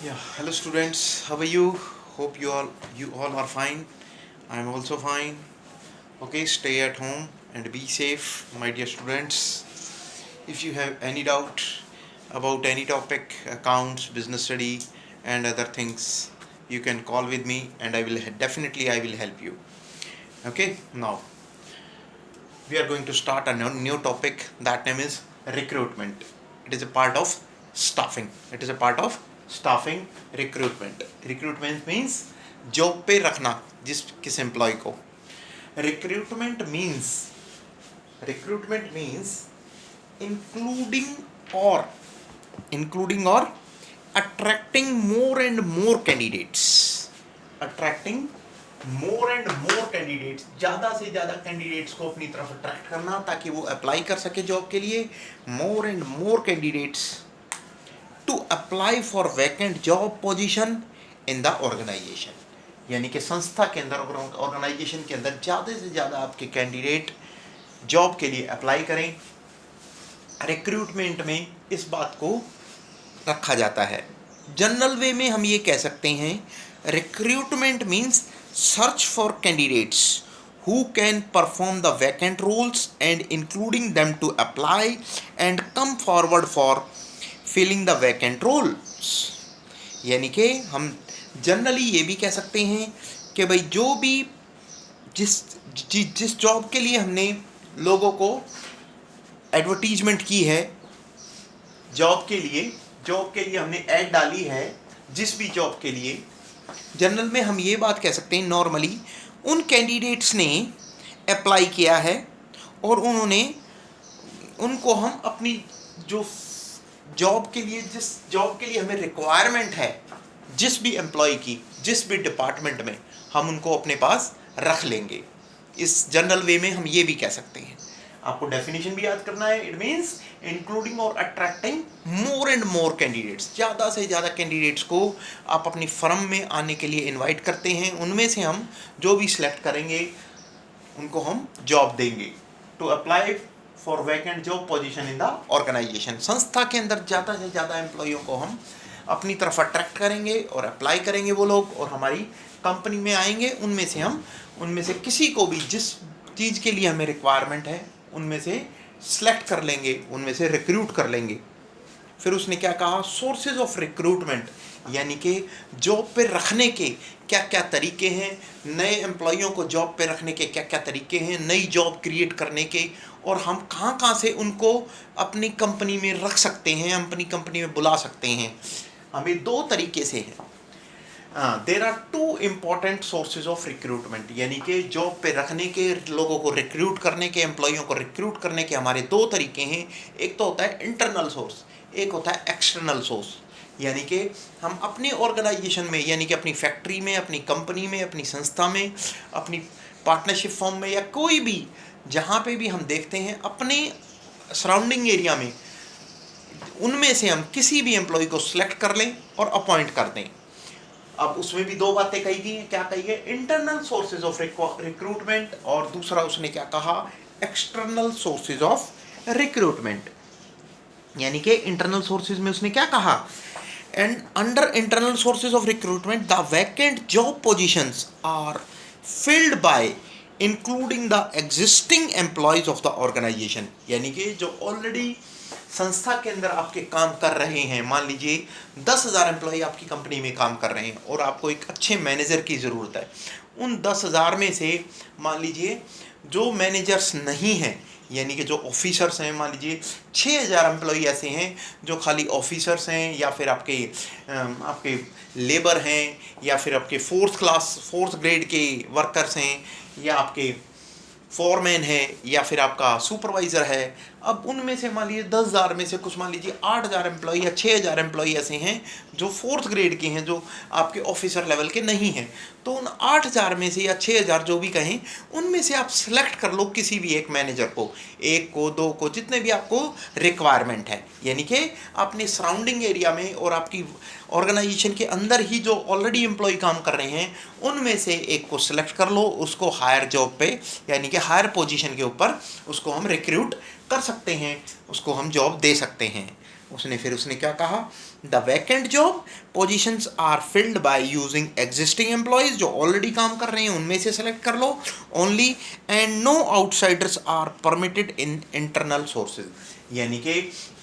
Yeah, hello students. How are you? Hope you all are fine. I am also fine. Okay, stay at home and be safe, my dear students. If you have any doubt about any topic, accounts, business study, and other things, you can call with me, and I will help you. Okay, now we are going to start a new topic. That name is recruitment. It is a part of staffing. It is a part of staffing recruitment. Recruitment means job पे रखना जिस किस employ को. Recruitment means including or including or attracting more candidates, ज़्यादा से ज़्यादा candidates को अपनी तरफ अट्रैक्ट करना ताकि वो अप्लाई कर सके जॉब के लिए. More candidates to apply for vacant job position in the organisation. यानी कि संस्था के अंदर, ऑर्गेनाइजेशन के अंदर ज़्यादा से ज़्यादा आपके कैंडिडेट जॉब के लिए अप्लाई करें. रिक्रूटमेंट में इस बात को रखा जाता है. जनरल वे में हम ये कह सकते हैं, recruitment means search for candidates who can perform the vacant roles and including them to apply and come forward for filling the vacant roles. यानी कि हम जनरली ये भी कह सकते हैं कि भाई जो भी जिस जॉब के लिए हमने लोगों को एडवर्टीजमेंट की है, जॉब के लिए हमने ऐड डाली है, जिस भी जॉब के लिए, जनरल में हम ये बात कह सकते हैं, नॉर्मली उन कैंडिडेट्स ने अप्लाई किया है और उनको हम अपनी जो जॉब के लिए, जिस जॉब के लिए हमें रिक्वायरमेंट है, जिस भी एम्प्लॉय की, जिस भी डिपार्टमेंट में, हम उनको अपने पास रख लेंगे. इस जनरल वे में हम ये भी कह सकते हैं. आपको डेफिनेशन भी याद करना है. इट मीन्स इंक्लूडिंग और attracting more and more candidates. ज़्यादा से ज़्यादा कैंडिडेट्स को आप अपनी फर्म में आने के लिए इनवाइट करते हैं. उनमें से हम जो भी सिलेक्ट करेंगे उनको हम जॉब देंगे. To apply for vacant job position in the organisation. संस्था के अंदर ज़्यादा से ज़्यादा एम्प्लॉयों को हम अपनी तरफ अट्रैक्ट करेंगे और अप्लाई करेंगे वो लोग, और हमारी कंपनी में आएंगे. उनमें से किसी को भी जिस चीज़ के लिए हमें रिक्वायरमेंट है उनमें से सेलेक्ट कर लेंगे, उनमें से रिक्रूट कर लेंगे. फिर उसने क्या कहा, सोर्सेज ऑफ रिक्रूटमेंट, यानी कि जॉब पे रखने के क्या क्या तरीके हैं, नए एम्प्लॉइयों को जॉब पे रखने के क्या क्या तरीके हैं, नई जॉब क्रिएट करने के, और हम कहाँ कहाँ से उनको अपनी कंपनी में रख सकते हैं, अपनी कंपनी में बुला सकते हैं. हमें दो तरीके से है. There are two important sources of recruitment. यानी कि जॉब पे रखने के, लोगों को रिक्रूट करने के, एम्प्लॉइयों को रिक्रूट करने के हमारे दो तरीके हैं. एक तो होता है इंटरनल सोर्स, एक होता है एक्सटर्नल सोर्स. यानी कि हम अपने ऑर्गेनाइजेशन में, यानी कि अपनी फैक्ट्री में, अपनी कंपनी में, अपनी संस्था में, अपनी पार्टनरशिप फॉर्म में, या कोई भी जहाँ पे भी हम देखते हैं अपने सराउंडिंग एरिया में, उनमें से हम किसी भी एम्प्लॉय को सिलेक्ट कर लें और अपॉइंट कर दें. अब उसमें भी दो बातें कही गई हैं. क्या कही है, इंटरनल सोर्सेज ऑफ रिक्रूटमेंट, और दूसरा उसने क्या कहा, एक्सटर्नल सोर्सेज ऑफ रिक्रूटमेंट. यानी कि इंटरनल सोर्सेज में उसने क्या कहा, and under internal sources of recruitment the vacant job positions are filled by including the existing employees of the organisation. यानी कि जो ऑलरेडी संस्था के अंदर आपके काम कर रहे हैं, मान लीजिए 10,000 एम्प्लॉय आपकी कंपनी में काम कर रहे हैं और आपको एक अच्छे मैनेजर की ज़रूरत है. उन 10,000 में से मान लीजिए जो मैनेजर्स नहीं हैं, यानी कि जो ऑफिसर्स हैं, मान लीजिए 6,000 एम्प्लॉय ऐसे हैं जो खाली ऑफिसर्स हैं, या फिर आपके लेबर हैं, या फिर आपके फोर्थ ग्रेड के वर्कर्स हैं, या आपके फॉरमैन है, या फिर आपका सुपरवाइज़र है. अब उनमें से मान लीजिए 10,000 में से कुछ, मान लीजिए 8,000 एम्प्लॉय या 6,000 एम्प्लॉय ऐसे हैं जो फोर्थ ग्रेड के हैं, जो आपके ऑफिसर लेवल के नहीं हैं. तो उन 8,000 में से या 6,000 जो भी कहें, उनमें से आप सेलेक्ट कर लो किसी भी एक मैनेजर को, एक को, दो को, जितने भी आपको रिक्वायरमेंट है. यानी कि अपने सराउंडिंग एरिया में और आपकी ऑर्गेनाइजेशन के अंदर ही जो ऑलरेडी एम्प्लॉय काम कर रहे हैं, उनमें से एक को सिलेक्ट कर लो, उसको हायर जॉब पे, यानी कि हायर पोजीशन के ऊपर उसको हम रिक्रूट कर सकते हैं, उसको हम जॉब दे सकते हैं. उसने क्या कहा, the vacant job positions are filled by using existing employees, जो ऑलरेडी काम कर रहे हैं उनमें से सेलेक्ट कर लो only, and no outsiders are permitted in internal sources. यानी कि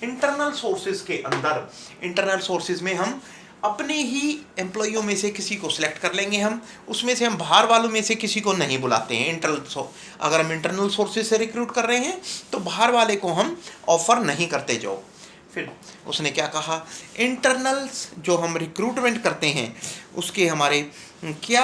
इंटरनल सोर्सेज के अंदर, इंटरनल सोर्सेज में हम अपने ही एम्प्लॉइयों में से किसी को सिलेक्ट कर लेंगे, हम उसमें से हम बाहर वालों में से किसी को नहीं बुलाते हैं। अगर हम इंटरनल सोर्सेज से रिक्रूट कर रहे हैं तो बाहर वाले को हम ऑफर नहीं करते जॉब। फिर उसने क्या कहा, इंटरनल्स जो हम रिक्रूटमेंट करते हैं उसके हमारे क्या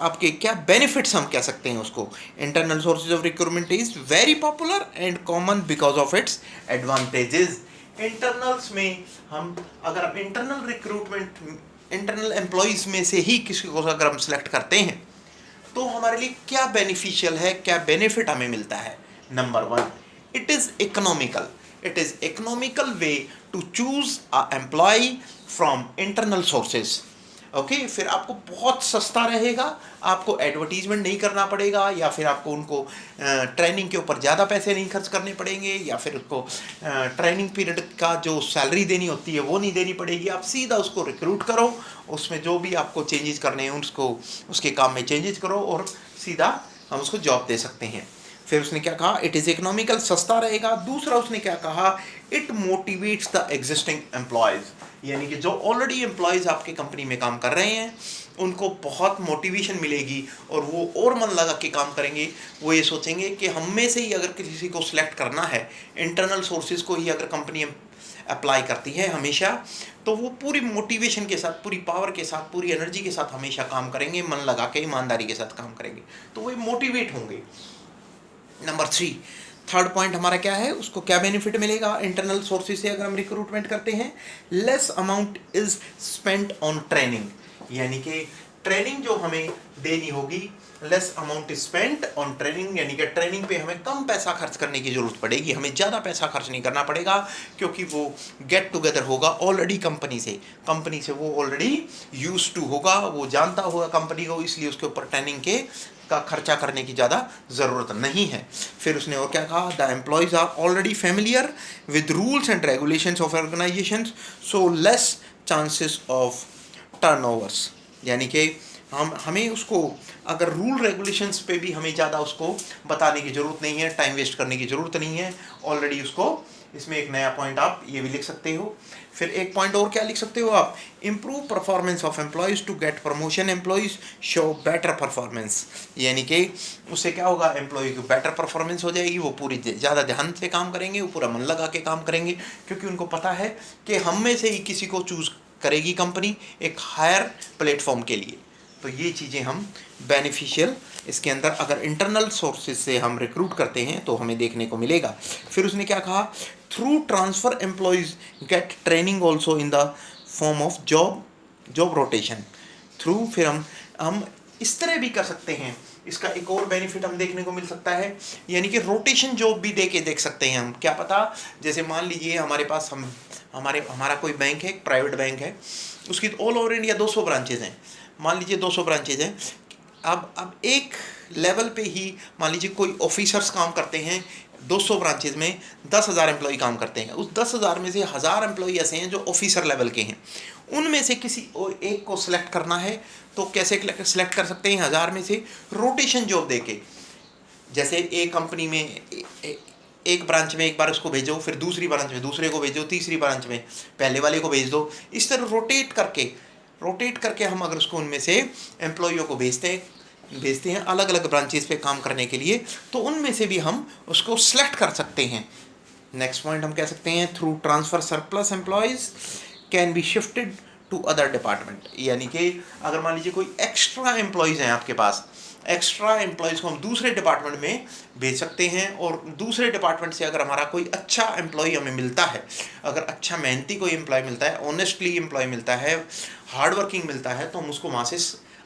आपके क्या बेनिफिट्स हम कह सकते हैं उसको। Internal sources of recruitment is very popular and common because of its advantages. Internals में हम अगर इंटरनल रिक्रूटमेंट, इंटरनल एम्प्लॉयज़ में से ही किसी को अगर हम सेलेक्ट करते हैं तो हमारे लिए क्या बेनिफिशियल है, क्या बेनिफिट हमें मिलता है। Number 1, it is economical. It is economical way to choose a employ from internal sources. Okay, फिर आपको बहुत सस्ता रहेगा, आपको एडवर्टीजमेंट नहीं करना पड़ेगा, या फिर आपको उनको ट्रेनिंग के ऊपर ज़्यादा पैसे नहीं खर्च करने पड़ेंगे, या फिर उसको ट्रेनिंग पीरियड का जो सैलरी देनी होती है वो नहीं देनी पड़ेगी। आप सीधा उसको रिक्रूट करो, उसमें जो भी आपको चेंजेस करने हैं उसको उसके काम में चेंजेस करो और सीधा हम उसको जॉब दे सकते हैं। फिर उसने क्या कहा, इट इज़ इकोनॉमिकल, सस्ता रहेगा। दूसरा उसने क्या कहा, it motivates the existing employees, यानी कि जो ऑलरेडी एम्प्लॉयज़ आपके कंपनी में काम कर रहे हैं उनको बहुत मोटिवेशन मिलेगी और वो और मन लगा के काम करेंगे। वो ये सोचेंगे कि हम में से ही अगर किसी को सिलेक्ट करना है, इंटरनल सोर्सेज को ही अगर कंपनी अप्लाई करती है हमेशा, तो वो पूरी मोटिवेशन के साथ, पूरी पावर के साथ, पूरी एनर्जी के साथ हमेशा काम करेंगे, मन लगा के ईमानदारी के साथ काम करेंगे, तो वो मोटिवेट होंगे। नंबर 3, थर्ड पॉइंट हमारा क्या है, उसको क्या बेनिफिट मिलेगा इंटरनल सोर्सेज से अगर हम रिक्रूटमेंट करते हैं। Less amount is spent on training, यानी कि ट्रेनिंग जो हमें देनी होगी, less amount is spent on training, यानी कि ट्रेनिंग पे हमें कम पैसा खर्च करने की जरूरत पड़ेगी, हमें ज़्यादा पैसा खर्च नहीं करना पड़ेगा, क्योंकि वो गेट टुगेदर होगा ऑलरेडी कंपनी से वो ऑलरेडी यूज टू होगा, वो जानता होगा कंपनी को, इसलिए उसके ऊपर ट्रेनिंग के का खर्चा करने की ज़्यादा ज़रूरत नहीं है। फिर उसने और क्या कहा, the employees are already familiar with rules and regulations of organisations, so less chances of turnovers, यानी कि हमें उसको अगर रूल रेगुलेशंस पे भी हमें ज़्यादा उसको बताने की ज़रूरत नहीं है, टाइम वेस्ट करने की ज़रूरत नहीं है, ऑलरेडी उसको। इसमें एक नया पॉइंट आप ये भी लिख सकते हो। फिर एक पॉइंट और क्या लिख सकते हो आप, improve performance of employees to get promotion, employees show better performance, यानी कि उससे क्या होगा, एम्प्लॉय की बेटर परफॉर्मेंस हो जाएगी, वो पूरी ज़्यादा ध्यान से काम करेंगे, वो पूरा मन लगा के काम करेंगे, क्योंकि उनको पता है कि हम में से ही किसी को चूज़ करेगी कंपनी एक हायर प्लेटफॉर्म के लिए। तो ये चीज़ें हम बेनिफिशियल इसके अंदर अगर इंटरनल सोर्सेज से हम रिक्रूट करते हैं तो हमें देखने को मिलेगा। फिर उसने क्या कहा, through transfer employees get training also in the form of job rotation through. फिर हम इस तरह भी कर सकते हैं, इसका एक और बेनिफिट हम देखने को मिल सकता है, यानी कि रोटेशन जॉब भी देख सकते हैं हम। क्या पता, जैसे मान लीजिए हमारे पास हमारा कोई बैंक है, एक प्राइवेट बैंक है, उसकी ऑल ओवर इंडिया 200 ब्रांचेज़ हैं, मान लीजिए 200 ब्रांचेज हैं। अब एक लेवल पे ही मान लीजिए कोई ऑफिसर्स काम करते हैं, 200 ब्रांचेज में 10,000 एम्प्लॉय काम करते हैं, उस 10,000 में से 1,000 एम्प्लॉय ऐसे हैं जो ऑफिसर लेवल के हैं, उनमें से किसी एक को सिलेक्ट करना है तो कैसे सिलेक्ट कर सकते हैं, 1,000 में से रोटेशन जॉब देके। जैसे एक कंपनी में एक ब्रांच में एक बार उसको भेजो, फिर दूसरी ब्रांच में दूसरे को भेजो, तीसरी ब्रांच में पहले वाले को भेज दो, इस तरह रोटेट करके हम अगर उसको उनमें से एम्प्लॉइयों को भेजते हैं अलग अलग ब्रांचेस पे काम करने के लिए, तो उनमें से भी हम उसको सिलेक्ट कर सकते हैं। नेक्स्ट पॉइंट हम कह सकते हैं, through transfer surplus employees can be shifted to other department, यानी कि अगर मान लीजिए कोई एक्स्ट्रा एम्प्लॉयज़ हैं आपके पास, एक्स्ट्रा एम्प्लॉयज़ को हम दूसरे डिपार्टमेंट में भेज सकते हैं, और दूसरे डिपार्टमेंट से अगर हमारा कोई अच्छा एम्प्लॉय हमें मिलता है, अगर अच्छा मेहनती कोई एम्प्लॉय मिलता है, ऑनेस्टली एम्प्लॉय मिलता है, हार्ड वर्किंग मिलता है, तो हम उसको वहाँ से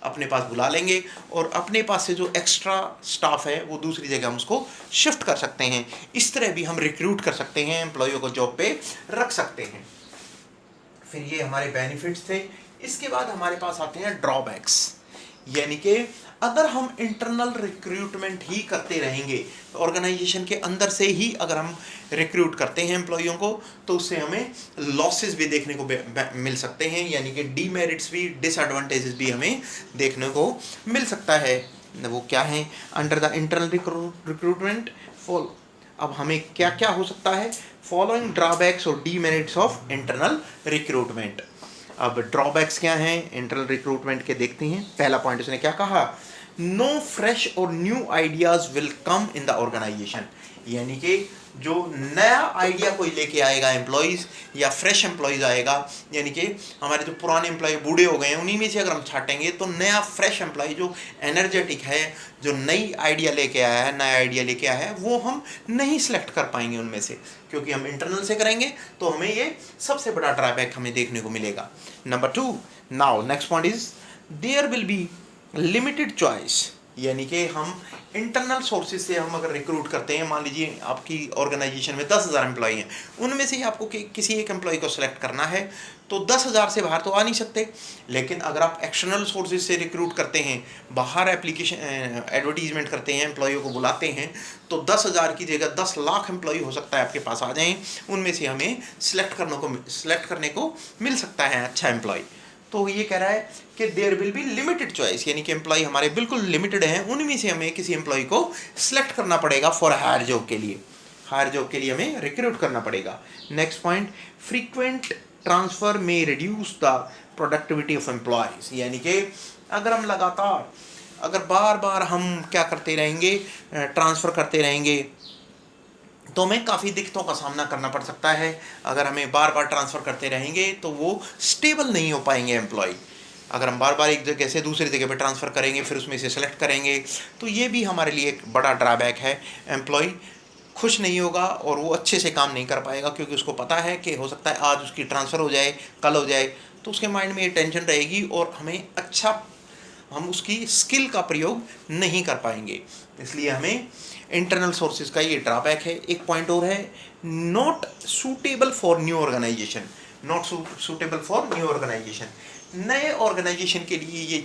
अपने पास बुला लेंगे और अपने पास से जो एक्स्ट्रा स्टाफ है वो दूसरी जगह हम उसको शिफ्ट कर सकते हैं। इस तरह भी हम रिक्रूट कर सकते हैं, एम्प्लॉयों को जॉब पे रख सकते हैं। फिर ये हमारे बेनिफिट्स थे। इसके बाद हमारे पास आते हैं ड्रॉबैक्स। यानी कि अगर हम इंटरनल रिक्रूटमेंट ही करते रहेंगे, तो ऑर्गेनाइजेशन के अंदर से ही अगर हम रिक्रूट करते हैं एम्प्लॉइयों को, तो उससे हमें लॉसेस भी देखने को मिल सकते हैं, यानी कि डीमेरिट्स भी, डिसएडवांटेजेस भी हमें देखने को मिल सकता है। वो क्या है? Under the internal recruitment fall, अब हमें क्या क्या हो सकता है? फॉलोइंग ड्रॉबैक्स और डीमेरिट्स ऑफ इंटरनल रिक्रूटमेंट। अब ड्रॉबैक्स क्या हैं इंटरनल रिक्रूटमेंट के, देखते हैं। पहला पॉइंट उसने क्या कहा? नो फ्रेश और new ideas will come in the organisation, यानी कि जो नया आइडिया कोई लेके आएगा एम्प्लॉयज़, या फ्रेश एम्प्लॉयज़ आएगा, यानी कि हमारे जो पुराने एम्प्लॉय बूढ़े हो गए हैं उन्हीं में से अगर हम छाटेंगे, तो नया फ्रेश एम्प्लॉय जो एनर्जेटिक है, जो नई आइडिया लेके आया है, नया आइडिया लेके आया है, वो हम नहीं सिलेक्ट कर पाएंगे उनमें से, क्योंकि हम इंटरनल से करेंगे। तो हमें ये सबसे बड़ा ड्रॉबैक हमें देखने को मिलेगा। Number 2, now next point is there will be limited choice, यानी कि हम इंटरनल सोर्सेज से हम अगर रिक्रूट करते हैं, मान लीजिए आपकी ऑर्गेनाइजेशन में 10,000 एम्प्लॉय हैं, उनमें से ही आपको किसी एक एम्प्लॉय को सिलेक्ट करना है, तो 10,000 से बाहर तो आ नहीं सकते। लेकिन अगर आप एक्सटर्नल सोर्सेज से रिक्रूट करते हैं, बाहर एप्लीकेशन एडवर्टीजमेंट करते हैं, एम्प्लॉयों को बुलाते हैं, तो 10,000 की जगह 10 लाख एम्प्लॉय हो सकता है आपके पास आ जाएं, उनमें से हमें सिलेक्ट करने को मिल सकता है अच्छा एम्प्लॉय। तो ये कह रहा है कि there will be limited choice, यानी कि एम्प्लॉय हमारे बिल्कुल लिमिटेड हैं, उनमें से हमें किसी एम्प्लॉय को सिलेक्ट करना पड़ेगा फॉर हायर जॉब के लिए, हायर जॉब के लिए हमें रिक्रूट करना पड़ेगा। नेक्स्ट पॉइंट, फ्रीक्वेंट ट्रांसफर में reduce the productivity of employees, यानी कि अगर हम लगातार, अगर बार बार हम क्या करते रहेंगे, ट्रांसफ़र करते रहेंगे, तो हमें काफ़ी दिक्कतों का सामना करना पड़ सकता है। अगर हमें बार बार ट्रांसफ़र करते रहेंगे तो वो स्टेबल नहीं हो पाएंगे एम्प्लॉय। अगर हम बार बार एक जगह से दूसरी जगह पर ट्रांसफ़र करेंगे, फिर उसमें से सेलेक्ट करेंगे, तो ये भी हमारे लिए एक बड़ा ड्रॉबैक है। एम्प्लॉय खुश नहीं होगा और वो अच्छे से काम नहीं कर पाएगा, क्योंकि उसको पता है कि हो सकता है आज उसकी ट्रांसफ़र हो जाए, कल हो जाए, तो उसके माइंड में ये टेंशन रहेगी और हम उसकी स्किल का प्रयोग नहीं कर पाएंगे। इसलिए हमें इंटरनल सोर्सेज का ये ड्रॉबैक है। एक पॉइंट और है, not suitable for new organisation, not suitable for new organisation, नए ऑर्गेनाइजेशन के लिए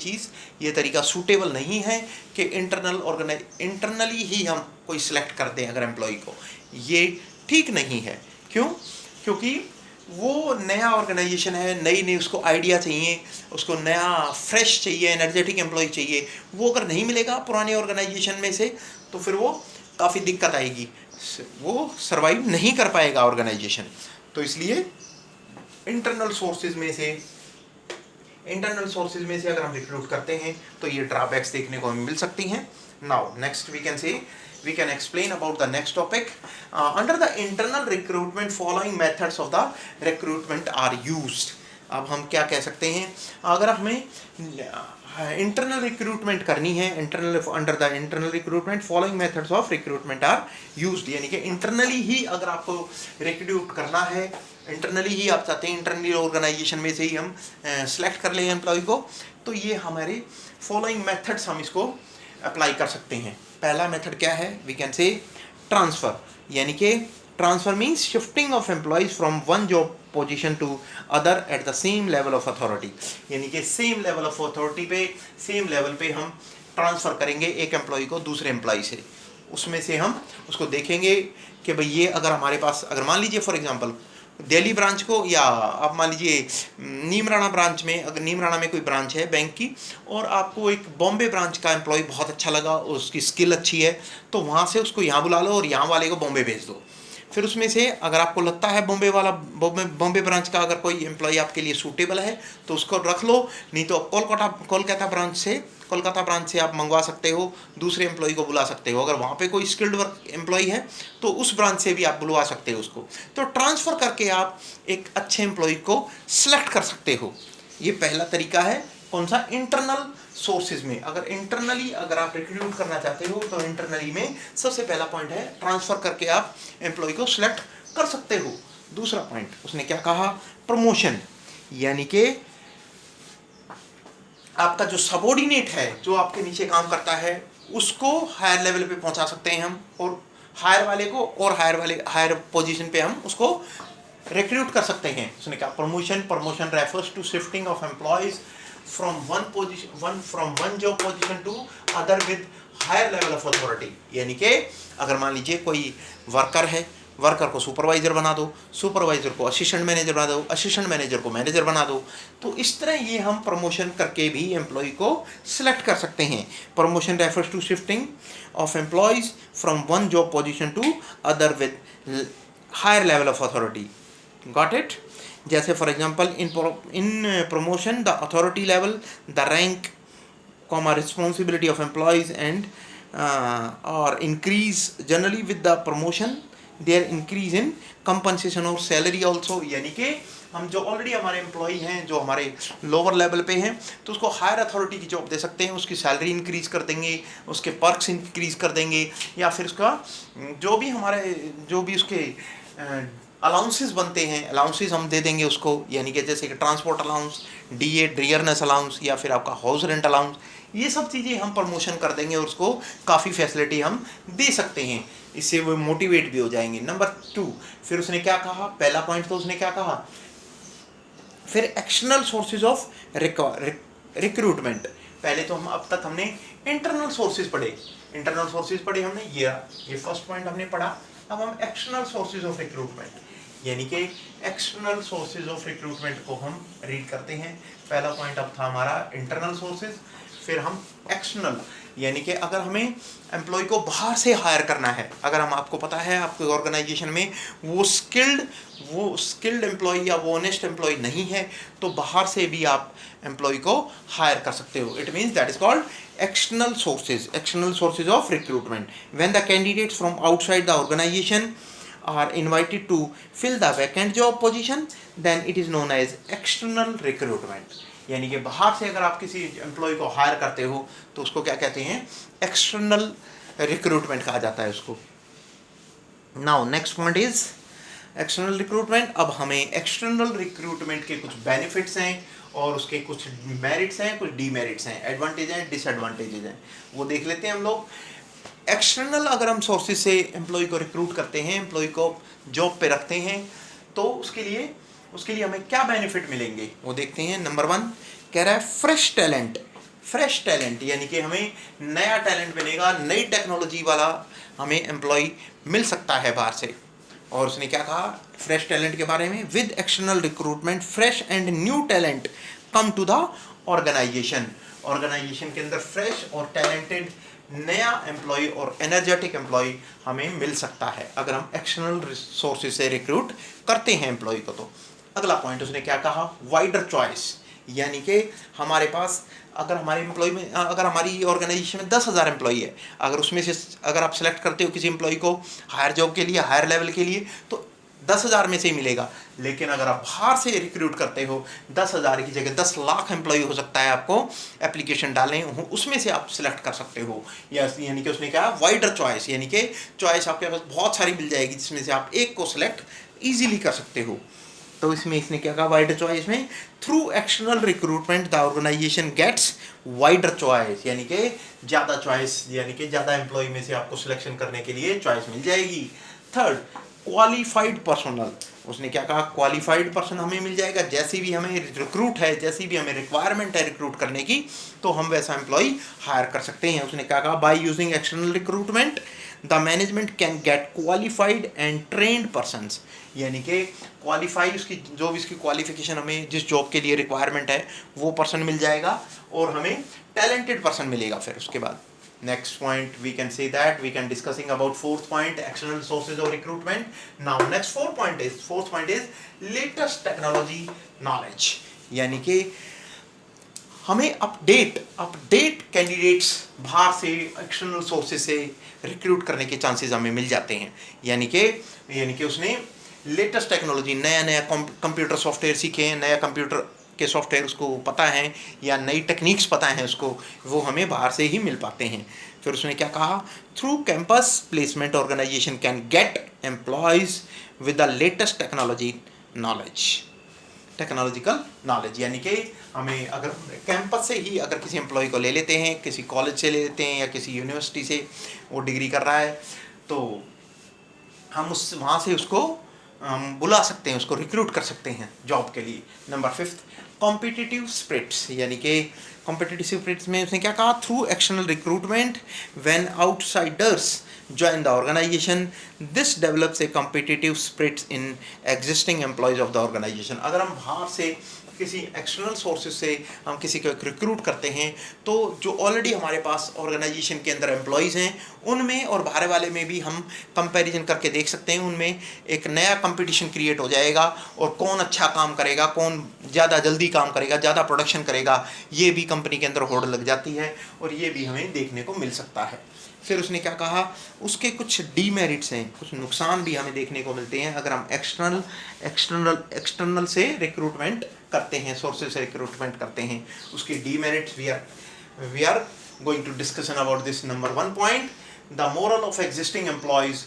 ये तरीका सूटेबल नहीं है कि इंटरनली ही हम कोई सिलेक्ट कर दें अगर एम्प्लॉय को, ये ठीक नहीं है। क्यों? क्योंकि वो नया ऑर्गेनाइजेशन है, नई उसको आइडिया चाहिए, उसको नया फ्रेश चाहिए, एनर्जेटिक एम्प्लॉय चाहिए, वो अगर नहीं मिलेगा पुराने ऑर्गेनाइजेशन में से, तो फिर वो काफ़ी दिक्कत आएगी, वो सर्वाइव नहीं कर पाएगा ऑर्गेनाइजेशन। तो इसलिए इंटरनल सोर्सेज में से अगर हम रिक्रूट करते हैं तो ये ड्रॉबैक्स देखने को हमें मिल सकती हैं। Now next we can explain about the next topic. Under the internal recruitment, following methods of the recruitment are used. अब हम क्या कह सकते हैं, अगर हमें इंटरनल रिक्रूटमेंट करनी है, under the internal recruitment following methods of recruitment are used, यानी कि इंटरनली ही अगर आपको रिक्रूट करना है, इंटरनली ही आप चाहते हैं इंटरनली ऑर्गेनाइजेशन में से ही हम सेलेक्ट कर लें एम्प्लॉय को, तो ये हमारे फॉलोइंग मेथड्स हम इसको अप्लाई कर सकते हैं। पहला मेथड क्या है? वी कैन से ट्रांसफ़र, यानी कि transfer means shifting of employees from one job position to other at the same level of authority, यानी कि सेम लेवल ऑफ अथॉरिटी पे, सेम लेवल पे हम ट्रांसफ़र करेंगे एक एम्प्लॉय को दूसरे एम्प्लॉय से। उसमें से हम उसको देखेंगे कि भाई ये अगर हमारे पास, अगर मान लीजिए फॉर एग्जांपल दिल्ली ब्रांच को, या आप मान लीजिए नीमराना ब्रांच में, अगर नीमराना में कोई ब्रांच है बैंक की, और आपको एक बॉम्बे ब्रांच का एम्प्लॉय बहुत अच्छा लगा, उसकी स्किल अच्छी है, तो वहाँ से उसको यहाँ बुला लो और यहाँ वाले को बॉम्बे भेज दो। फिर उसमें से अगर आपको लगता है बॉम्बे ब्रांच का अगर कोई एम्प्लॉय आपके लिए सूटेबल है तो उसको रख लो, नहीं तो कोलकाता ब्रांच से आप मंगवा सकते हो, दूसरे एम्प्लॉय को बुला सकते हो। अगर वहाँ पे कोई स्किल्ड वर्क एम्प्लॉय है तो उस ब्रांच से भी आप बुलवा सकते हो उसको। तो ट्रांसफ़र करके आप एक अच्छे एम्प्लॉय को सिलेक्ट कर सकते हो। ये पहला तरीका है। कौन सा? इंटरनल सोर्सेज में। अगर आप रिक्रूट करना चाहते हो तो इंटरनली में सबसे पहला पॉइंट है, ट्रांसफ़र करके आप एम्प्लॉय को सिलेक्ट कर सकते हो। दूसरा पॉइंट उसने क्या कहा? प्रमोशन, यानी कि आपका जो सबऑर्डिनेट है, जो आपके नीचे काम करता है, उसको हायर लेवल पे पहुंचा सकते हैं हम, और हायर वाले को और हायर पोजीशन पे हम उसको रिक्रूट कर सकते हैं। उसने कहा promotion refers to shifting of employees from one job position to other with higher level of authority. यानी कि अगर मान लीजिए कोई वर्कर है, वर्कर को सुपरवाइजर बना दो, सुपरवाइजर को असिस्टेंट मैनेजर बना दो, असिस्टेंट मैनेजर को मैनेजर बना दो। तो इस तरह ये हम प्रमोशन करके भी एम्प्लॉय को सिलेक्ट कर सकते हैं। Promotion refers to shifting of employees from one job position to other with higher level of authority. Got it? जैसे for example in promotion the authority level, the rank, responsibility of employees and or increase generally with the promotion, their increase in compensation और salary also। यानी कि हम जो already हमारे employee हैं, जो हमारे लोअर लेवल पे हैं, तो उसको हायर अथॉरिटी की जॉब दे सकते हैं, उसकी सैलरी इंक्रीज़ कर देंगे, उसके पर्क्स इंक्रीज़ कर देंगे, या फिर उसका जो भी उसके अलाउंसेस बनते हैं, अलाउंसेस हम दे देंगे उसको। यानी कि जैसे कि transport allowance, DA dearness allowance, या फिर आपका हाउस रेंट अलाउंस, ये सब चीज़ें हम प्रमोशन कर देंगे और उसको काफ़ी फैसिलिटी हम दे सकते हैं। इससे वो मोटिवेट भी हो जाएंगे। नंबर 2, फिर उसने क्या कहा, पहला पॉइंट तो उसने क्या कहा, फिर एक्सटर्नल सोर्सेज ऑफ रिक्रूटमेंट। पहले तो हम अब तक हमने इंटरनल सोर्सेज पढ़े, हमने ये फर्स्ट पॉइंट हमने पढ़ा। अब हम एक्सटर्नल सोर्सेज ऑफ रिक्रूटमेंट, यानी कि एक्सटर्नल सोर्सेज ऑफ रिक्रूटमेंट को हम रीड करते हैं। पहला पॉइंट अब था हमारा इंटरनल सोर्सेज, फिर हम एक्सटर्नल, यानी कि अगर हमें एम्प्लॉय को बाहर से हायर करना है, अगर हम, आपको पता है आपके ऑर्गेनाइजेशन में वो स्किल्ड एम्प्लॉय या वो ऑनेस्ट एम्प्लॉय नहीं है, तो बाहर से भी आप एम्प्लॉय को हायर कर सकते हो। It means that is called external sources of recruitment. When the candidates from outside the organization are invited to fill the vacant job position, then it is known as external recruitment. यानी कि बाहर से अगर आप किसी employ को higher करते हो तो उसको क्या कहते हैं, एक्सटर्नल रिक्रूटमेंट कहा जाता है उसको। Now next point is external recruitment. अब हमें एक्सटर्नल रिक्रूटमेंट के कुछ बेनिफिट्स हैं और उसके कुछ मेरिट्स हैं, कुछ डीमेरिट्स हैं, एडवांटेज हैं, डिसएडवांटेजेस हैं, वो देख लेते हैं हम लोग। एक्सटर्नल अगर हम सोर्सेज से एम्प्लॉय को रिक्रूट करते हैं, एम्प्लॉय को जॉब पे रखते हैं, तो उसके लिए हमें क्या बेनिफिट मिलेंगे वो देखते हैं। नंबर 1 कह रहा है फ्रेश टैलेंट, यानी कि हमें नया टैलेंट मिलेगा, नई टेक्नोलॉजी वाला हमें एम्प्लॉय मिल सकता है बाहर से। और उसने क्या कहा फ्रेश टैलेंट के बारे में, with external recruitment fresh and new talent come to the organisation के अंदर फ्रेश और टैलेंटेड नया एम्प्लॉय और एनर्जेटिक एम्प्लॉय हमें मिल सकता है अगर हम एक्सटर्नल सोर्सेज से रिक्रूट करते हैं एम्प्लॉय को। तो अगला पॉइंट उसने क्या कहा, वाइडर चॉइस, यानी कि हमारे पास अगर हमारे एम्प्लॉय में, अगर हमारी ऑर्गेनाइजेशन में 10,000 एम्प्लॉय है, अगर उसमें से अगर आप सेलेक्ट करते हो किसी एम्प्लॉय को हायर जॉब के लिए, हायर लेवल के लिए, तो 10,000 में से ही मिलेगा। लेकिन अगर आप बाहर से रिक्रूट करते हो, 10,000 की जगह 10 लाख एम्प्लॉय हो सकता है आपको एप्लीकेशन डालने, उसमें से आप सिलेक्ट कर सकते हो। यानी कि उसने कहा वाइडर चॉइस, यानी कि चॉइस आपके पास बहुत सारी मिल जाएगी जिसमें से आप एक को सिलेक्ट ईजिली कर सकते हो। तो इसने क्या कहा वाइडर चॉइस में, through external recruitment the organisation gets wider choice, यानी कि ज़्यादा चॉइस, यानी कि ज़्यादा एम्प्लॉय में से आपको सिलेक्शन करने के लिए चॉइस मिल जाएगी। थर्ड क्वालिफाइड पर्सनल, उसने क्या कहा क्वालिफाइड पर्सन हमें मिल जाएगा, जैसी भी हमें रिक्रूट है, जैसी भी हमें रिक्वायरमेंट है रिक्रूट करने की, तो हम वैसा एम्प्लॉय हायर कर सकते हैं। उसने क्या कहा by using external recruitment the management can get qualified and trend persons, यानी कि क्वालिफाई उसकी जो भी इसकी क्वालिफिकेशन हमें जिस जॉब के लिए रिक्वायरमेंट है वो पर्सन मिल जाएगा और हमें टैलेंटेड पर्सन मिलेगा। फिर उसके बाद next point we can say that we can discussing about fourth point external sources of recruitment. Now next fourth point is latest technology knowledge, यानी कि हमें अपडेट कैंडिडेट्स बाहर से एक्सटर्नल सोर्सेज से रिक्रूट करने के चांसेस हमें मिल जाते हैं। यानी कि उसने लेटेस्ट टेक्नोलॉजी, नया कंप्यूटर सॉफ्टवेयर सीखे हैं, नया कंप्यूटर के सॉफ्टवेयर उसको पता है या नई टेक्निक्स पता है उसको, वो हमें बाहर से ही मिल पाते हैं। फिर उसने क्या कहा through campus placement organisation can get employees with the latest technological knowledge, यानी कि हमें अगर कैंपस से ही अगर किसी एम्प्लॉय को ले लेते हैं, किसी कॉलेज से ले लेते हैं या किसी यूनिवर्सिटी से वो डिग्री कर रहा है, तो हम वहाँ से उसको हम बुला सकते हैं, उसको रिक्रूट कर सकते हैं जॉब के लिए। नंबर 5 कॉम्पिटिटिव स्पिरिट्स, यानी कि कॉम्पिटिटिव स्पिरिट्स में उसने क्या कहा, through external recruitment when outsiders join the organization, this develops a competitive spirit in existing employees of the organization। अगर हम बाहर से किसी एक्सटर्नल सोर्सेज से हम किसी को रिक्रूट करते हैं तो जो ऑलरेडी हमारे पास ऑर्गेनाइजेशन के अंदर एम्प्लॉयज़ हैं उनमें और बाहर वाले में भी हम कंपैरिजन करके देख सकते हैं, उनमें एक नया कंपटीशन क्रिएट हो जाएगा और कौन अच्छा काम करेगा, कौन ज़्यादा जल्दी काम करेगा, ज़्यादा प्रोडक्शन करेगा, ये भी कंपनी के अंदर होड़ लग जाती है और ये भी हमें देखने को मिल सकता है। फिर उसने क्या कहा, उसके कुछ डीमेरिट्स हैं, कुछ नुकसान भी हमें देखने को मिलते हैं अगर हम एक्सटर्नल से रिक्रूटमेंट करते हैं, सोर्सेज से रिक्रूटमेंट करते हैं। उसके demerits we are going to discussion about this. Number 1 point, the moral of existing employees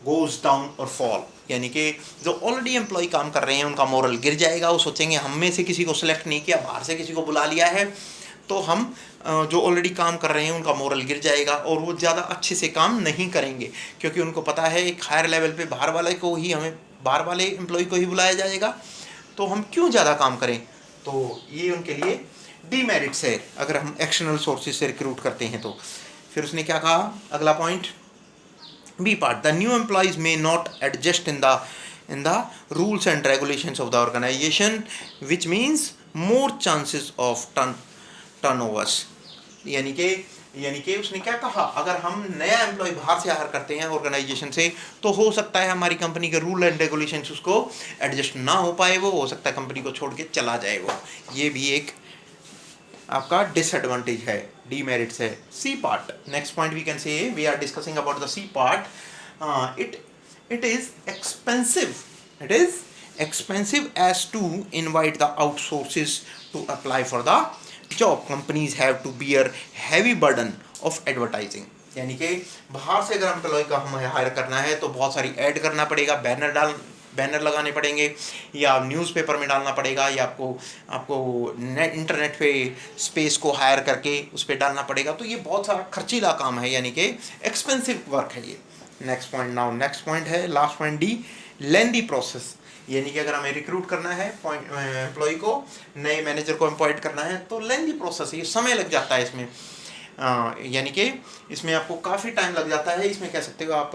goes down और फॉल, यानी कि जो ऑलरेडी एम्प्लॉय काम कर रहे हैं उनका मोरल गिर जाएगा। वो सोचेंगे हम में से किसी को सिलेक्ट नहीं किया, बाहर से किसी को बुला लिया है, तो हम जो ऑलरेडी काम कर रहे हैं उनका मोरल गिर जाएगा और वो ज़्यादा अच्छे से काम नहीं करेंगे, क्योंकि उनको पता है एक हायर लेवल पे बाहर वाले एम्प्लॉय को ही बुलाया जाएगा, तो हम क्यों ज़्यादा काम करें। तो ये उनके लिए डीमेरिट्स है अगर हम एक्सटर्नल सोर्सेज से रिक्रूट करते हैं तो। फिर उसने क्या कहा, अगला point B part, the new employees may not adjust in the rules and regulations of the organisation, which means more chances of turnovers. यानी कि उसने क्या कहा, अगर हम नया एम्प्लॉय बाहर से हायर करते हैं ऑर्गेनाइजेशन से तो हो सकता है हमारी कंपनी के रूल एंड रेगुलेशंस उसको एडजस्ट ना हो पाए, वो हो सकता है कंपनी को छोड़ के चला जाए वो। ये भी एक आपका डिसएडवांटेज है, डीमेरिट्स है। C part, next point we can say, we are discussing about the C part. It is expensive as to invite the outsources to apply for the job. Companies have to bear heavy burden of advertising। यानी कि बाहर से अगर employ का हमें higher करना है तो बहुत सारी ऐड करना पड़ेगा, बैनर लगाने पड़ेंगे, या न्यूज़पेपर में डालना पड़ेगा, या आपको इंटरनेट पे स्पेस को हायर करके उस पर डालना पड़ेगा। तो ये बहुत सारा खर्चीला काम है, यानी कि एक्सपेंसिव वर्क है ये। नेक्स्ट पॉइंट है last point D, lengthy process. यानी कि अगर हमें रिक्रूट करना है एम्प्लॉय को, नए मैनेजर को अपॉइंट करना है तो लेंदी प्रोसेस है, ये समय लग जाता है इसमें। यानी कि इसमें आपको काफ़ी टाइम लग जाता है। इसमें कह सकते हो आप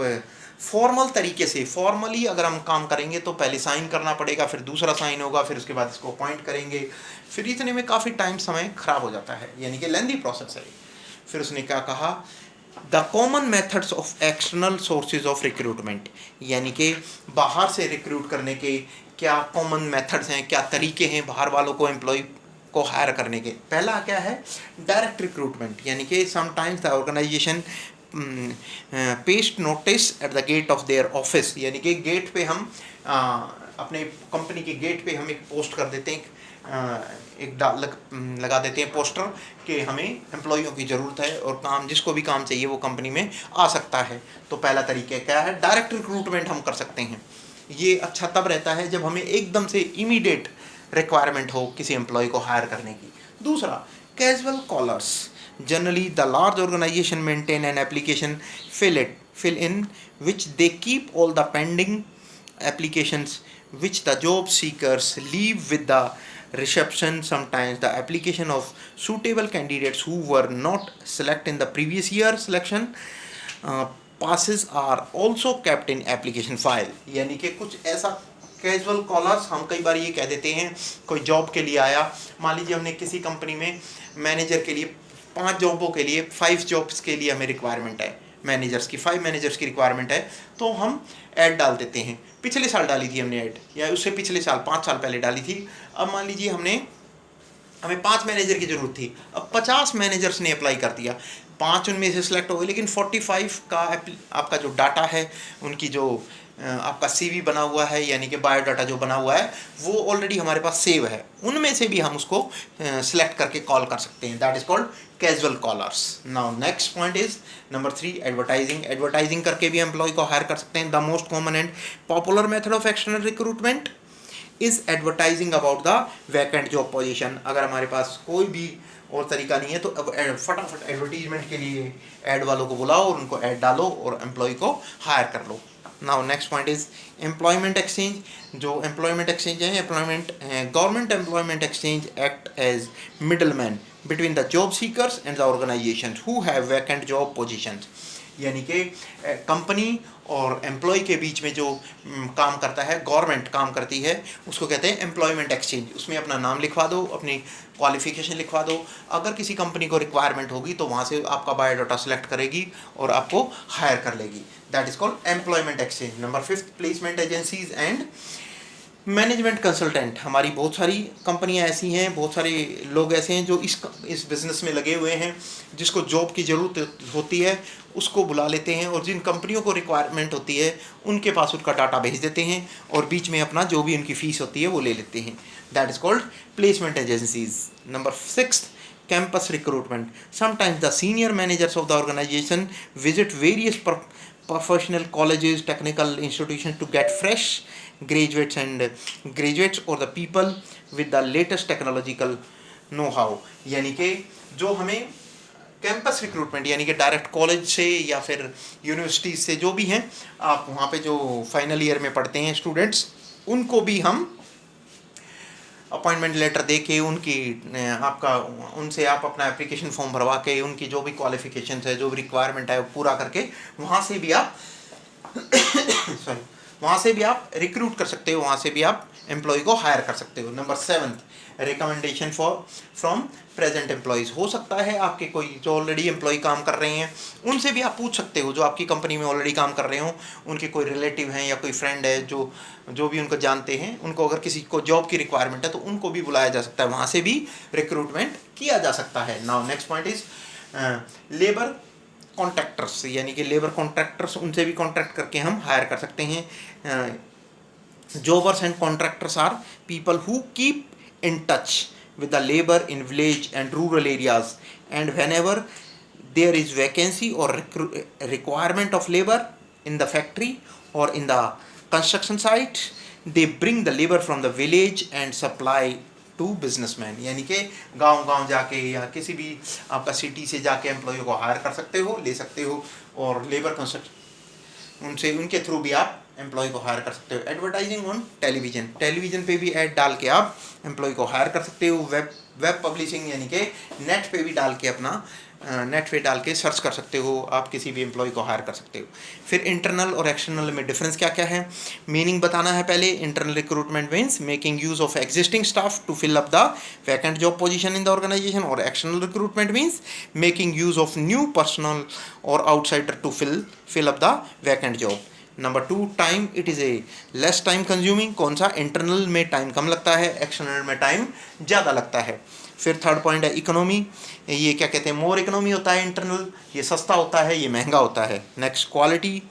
फॉर्मल तरीके से, फॉर्मली अगर हम काम करेंगे तो पहले साइन करना पड़ेगा, फिर दूसरा साइन होगा, फिर उसके बाद इसको अपॉइंट करेंगे, फिर इतने में काफ़ी समय ख़राब हो जाता है, यानी कि लेंदी प्रोसेस है। फिर उसने क्या कहा, the common methods of external sources of recruitment, यानी कि बाहर से रिक्रूट करने के क्या कॉमन मेथड्स हैं, क्या तरीके हैं बाहर वालों को एम्प्लॉय को हायर करने के। पहला क्या है, डायरेक्ट रिक्रूटमेंट, यानी कि sometimes the organisation paste notice at the gate of their office, यानी कि गेट पे हम अपने कंपनी के गेट पे हम एक पोस्ट कर देते हैं, लगा देते हैं पोस्टर कि हमें एम्प्लॉइयों की ज़रूरत है और जिसको भी काम चाहिए वो कंपनी में आ सकता है। तो पहला तरीका क्या है, डायरेक्ट रिक्रूटमेंट हम कर सकते हैं। ये अच्छा तब रहता है जब हमें एकदम से इमीडिएट रिक्वायरमेंट हो किसी एम्प्लॉय को हायर करने की। दूसरा, casual callers, generally the large organisation maintain an application fill in which they keep all the pending applications which the job seekers leave with the reception. Sometimes the application of suitable candidates who were not selected in the previous year selection passes are also kept in application file। यानी कि कुछ ऐसा casual callers, हम कई बार ये कह देते हैं, कोई जॉब के लिए आया, मान लीजिए हमने किसी कंपनी में मैनेजर के लिए 5 जॉबों के लिए 5 जॉब्स के लिए हमें रिक्वायरमेंट है, मैनेजर्स की 5 मैनेजर्स की रिक्वायरमेंट है, तो हम ऐड डाल देते हैं। पिछले साल डाली थी हमने ऐड, या उससे पिछले साल 5 साल पहले डाली थी। अब मान लीजिए हमें 5 मैनेजर की ज़रूरत थी, अब 50 मैनेजर्स ने अप्लाई कर दिया, 5 उनमें से सिलेक्ट हो गए, लेकिन 45 का आपका जो डाटा है, उनकी जो आपका CV बना हुआ है, यानी कि बायोडाटा जो बना हुआ है, वो ऑलरेडी हमारे पास सेव है, उनमें से भी हम उसको सिलेक्ट करके कॉल कर सकते हैं। That is called casual callers. Now next point is number 3, advertising. Advertising करके भी एम्प्लॉय को हायर कर सकते हैं। The most common and popular method of external recruitment is advertising about the vacant job position. अगर हमारे पास कोई भी और तरीका नहीं है तो अब फटाफट एडवर्टीजमेंट के लिए ऐड वालों को बुलाओ और उनको ऐड डालो और एम्प्लॉय को हायर कर लो। Now next point is employment exchange. जो एम्प्लॉयमेंट एक्सचेंज है, government employment exchange act as middleman between the job seekers and the organisation who have vacant job positions. यानी कि कंपनी और एम्प्लॉय के बीच में जो काम करता है, गवर्नमेंट काम करती है, उसको कहते हैं एम्प्लॉयमेंट एक्सचेंज। उसमें अपना नाम लिखवा दो, अपनी क्वालिफिकेशन लिखवा दो, अगर किसी कंपनी को रिक्वायरमेंट होगी तो वहाँ से आपका बायोडाटा सेलेक्ट करेगी और आपको हायर कर लेगी। That is called employment exchange. Number 5, placement agencies and management consultant. हमारी बहुत सारी कंपनियां ऐसी हैं, बहुत सारे लोग ऐसे हैं जो इस बिज़नेस में लगे हुए हैं, जिसको जॉब की ज़रूरत होती है उसको बुला लेते हैं और जिन कंपनियों को रिक्वायरमेंट होती है उनके पास उनका डाटा भेज देते हैं और बीच में अपना जो भी उनकी फ़ीस होती है वो ले लेते हैं। That is called placement agencies. Number 6, campus recruitment. Sometimes the senior managers of the organization visit various professional colleges, technical institutions to get fresh graduates or the people with the latest technological know-how. यानी कि जो हमें campus recruitment यानी कि direct college से या फिर university से जो भी हैं, आप वहाँ पे जो फाइनल ईयर में पढ़ते हैं स्टूडेंट्स, उनको भी हम अपॉइंटमेंट लेटर दे के उनसे आप अपना एप्लीकेशन फॉर्म भरवा के उनकी जो भी क्वालिफिकेशन है, जो भी रिक्वायरमेंट है वो पूरा करके वहाँ से भी आप वहाँ से भी आप रिक्रूट कर सकते हो, वहाँ से भी आप एम्प्लॉय को हायर कर सकते हो। Number 7, recommendation from present employees. हो सकता है आपके कोई जो ऑलरेडी एम्प्लॉय काम कर रहे हैं उनसे भी आप पूछ सकते हो, जो आपकी कंपनी में ऑलरेडी काम कर रहे हो, उनके कोई रिलेटिव हैं या कोई फ्रेंड है जो भी उनको जानते हैं, उनको अगर किसी को जॉब की रिक्वायरमेंट है तो उनको भी बुलाया जा सकता है, वहाँ से भी रिक्रूटमेंट किया जा सकता है। Now next point is labour contractors. यानी कि लेबर कॉन्ट्रैक्टर्स, उनसे भी कॉन्ट्रैक्ट करके हम हायर कर सकते हैं। Jobbers and contractors are people who keep in touch with the labor in village and rural areas, and whenever there is vacancy or requirement of labor in the factory or in the construction site, they bring the labor from the village and supply to businessmen। यानी कि गांव जाके या किसी भी आपका city से जाके एम्प्लॉय को हायर कर सकते हो, ले सकते हो, और लेबर कंस्ट्रक्शन उनके थ्रू भी आप एम्प्लॉय को हायर कर सकते हो। एडवर्टाइजिंग ऑन टेलीविज़न पे भी ऐड डाल के आप एम्प्लॉय को हायर कर सकते हो। वेब पब्लिशिंग यानी कि नेट पे भी डाल के अपना नेट पे डाल के सर्च कर सकते हो, आप किसी भी एम्प्लॉय को हायर कर सकते हो। फिर इंटरनल और एक्सटर्नल में डिफरेंस क्या क्या है, मीनिंग बताना है पहले। Internal recruitment means making use of existing staff to fill up the vacant job position in the organisation, और external recruitment means making use of new personnel और outsider to fill up the vacant job. Number 2, time, it is a less time consuming. कौन सा, internal में time कम लगता है, external में time ज़्यादा लगता है। फिर थर्ड पॉइंट है इकोनॉमी, ये क्या कहते हैं, मोर इकोनॉमी होता है इंटरनल, ये सस्ता होता है, ये महंगा होता है। नेक्स्ट क्वालिटी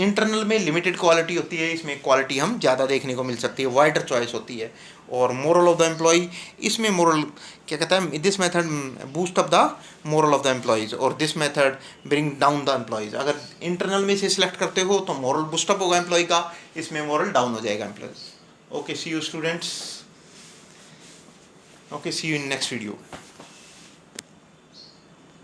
इंटरनल में लिमिटेड क्वालिटी होती है, इसमें क्वालिटी हम ज़्यादा देखने को मिल सकती है, वाइडर चॉइस होती है। और मोरल ऑफ द एम्प्लॉय, इसमें मोरल क्या कहता है, this method boost up the moral of the employees और this method bring down the employees. अगर इंटरनल में से सिलेक्ट करते हो तो मोरल बूस्टअप होगा एम्प्लॉय का, इसमें मोरल डाउन हो जाएगा employees. Okay, see you students, okay, see you in next video.